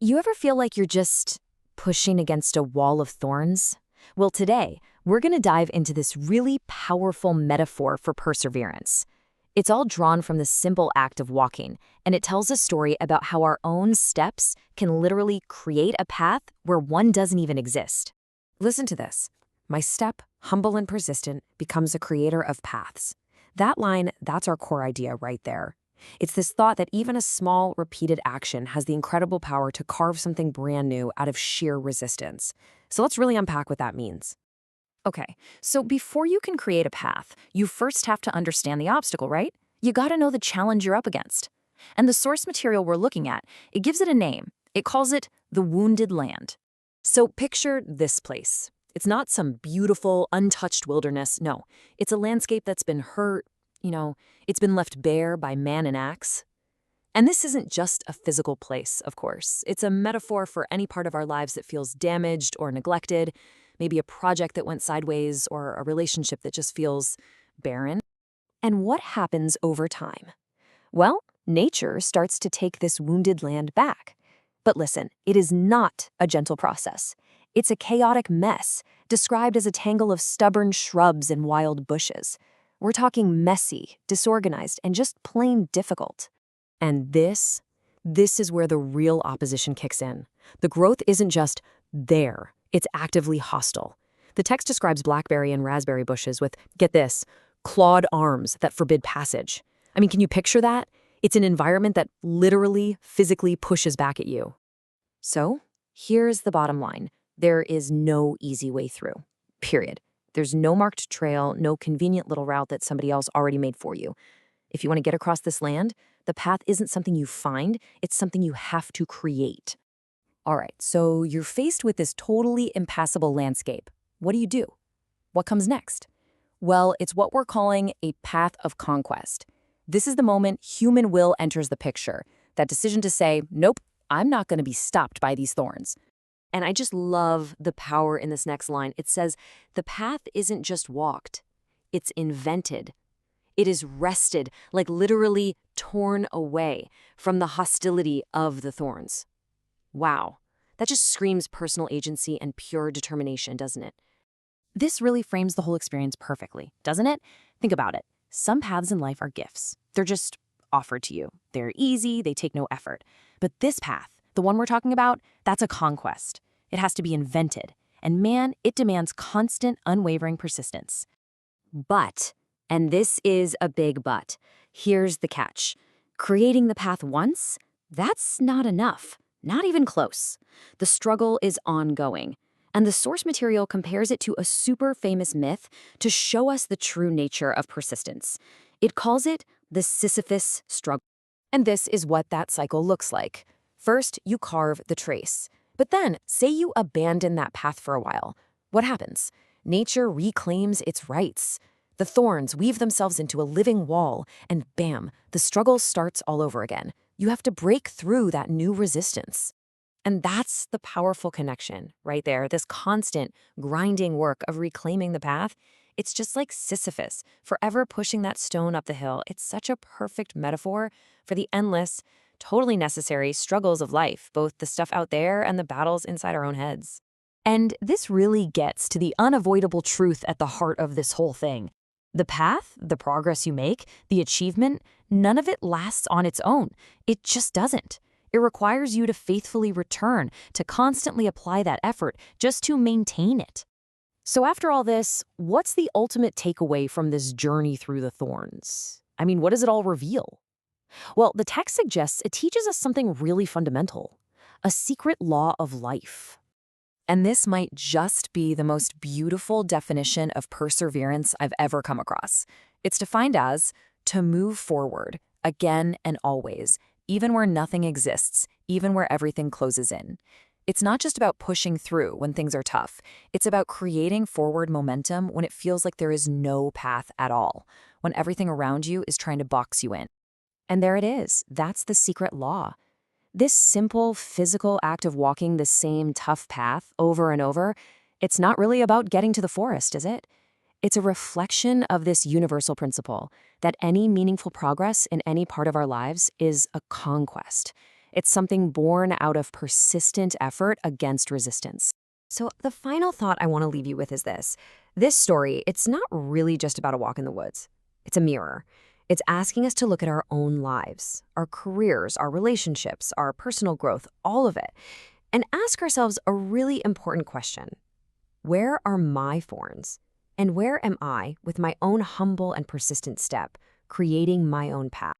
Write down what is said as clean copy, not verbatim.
You ever feel like you're just pushing against a wall of thorns? Well, today, we're going to dive into this really powerful metaphor for perseverance. It's all drawn from the simple act of walking, and it tells a story about how our own steps can literally create a path where one doesn't even exist. Listen to this. My step, humble and persistent, becomes a creator of paths. That line, that's our core idea right there. It's this thought that even a small, repeated action has the incredible power to carve something brand new out of sheer resistance. So let's really unpack what that means. Okay, so before you can create a path, you first have to understand the obstacle, right? You gotta know the challenge you're up against. And the source material we're looking at, it gives it a name. It calls it the wounded land. So picture this place. It's not some beautiful, untouched wilderness. No, it's a landscape that's been hurt, it's been left bare by man and axe. And this isn't just a physical place, of course. It's a metaphor for any part of our lives that feels damaged or neglected, maybe a project that went sideways or a relationship that just feels barren. And what happens over time? Well, nature starts to take this wounded land back. But listen, it is not a gentle process. It's a chaotic mess, described as a tangle of stubborn shrubs and wild bushes. We're talking messy, disorganized, and just plain difficult. And this is where the real opposition kicks in. The growth isn't just there, it's actively hostile. The text describes blackberry and raspberry bushes with, get this, clawed arms that forbid passage. I mean, can you picture that? It's an environment that literally, physically pushes back at you. So, here's the bottom line. There is no easy way through, period. There's no marked trail, no convenient little route that somebody else already made for you. If you want to get across this land, the path isn't something you find, it's something you have to create. All right, so you're faced with this totally impassable landscape. What do? What comes next? Well, it's what we're calling a path of conquest. This is the moment human will enters the picture, that decision to say, nope, I'm not going to be stopped by these thorns. And I just love the power in this next line. It says, the path isn't just walked, it's invented. It is wrested, like literally torn away from the hostility of the thorns. Wow, that just screams personal agency and pure determination, doesn't it? This really frames the whole experience perfectly, doesn't it? Think about it. Some paths in life are gifts. They're just offered to you. They're easy, they take no effort. But this path, the one we're talking about, that's a conquest. It has to be invented. And man, it demands constant, unwavering persistence. But, and this is a big but, here's the catch. Creating the path once, that's not enough. Not even close. The struggle is ongoing. And the source material compares it to a super famous myth to show us the true nature of persistence. It calls it the Sisyphus struggle. And this is what that cycle looks like. First, you carve the trace. But then, say you abandon that path for a while. What happens? Nature reclaims its rights. The thorns weave themselves into a living wall, and bam, the struggle starts all over again. You have to break through that new resistance. And that's the powerful connection right there, this constant, grinding work of reclaiming the path. It's just like Sisyphus, forever pushing that stone up the hill. It's such a perfect metaphor for the endless, totally necessary struggles of life, both the stuff out there and the battles inside our own heads. And this really gets to the unavoidable truth at the heart of this whole thing. The path, the progress you make, the achievement, none of it lasts on its own. It just doesn't. It requires you to faithfully return, to constantly apply that effort just to maintain it. So after all this, what's the ultimate takeaway from this journey through the thorns? I mean, what does it all reveal? Well, the text suggests it teaches us something really fundamental, a secret law of life. And this might just be the most beautiful definition of perseverance I've ever come across. It's defined as to move forward, again and always, even where nothing exists, even where everything closes in. It's not just about pushing through when things are tough. It's about creating forward momentum when it feels like there is no path at all, when everything around you is trying to box you in. And there it is. That's the secret law. This simple, physical act of walking the same tough path over and over, it's not really about getting to the forest, is it? It's a reflection of this universal principle that any meaningful progress in any part of our lives is a conquest. It's something born out of persistent effort against resistance. So the final thought I want to leave you with is this. This story, it's not really just about a walk in the woods. It's a mirror. It's asking us to look at our own lives, our careers, our relationships, our personal growth, all of it, and ask ourselves a really important question. Where are my thorns? And where am I, with my own humble and persistent step, creating my own path?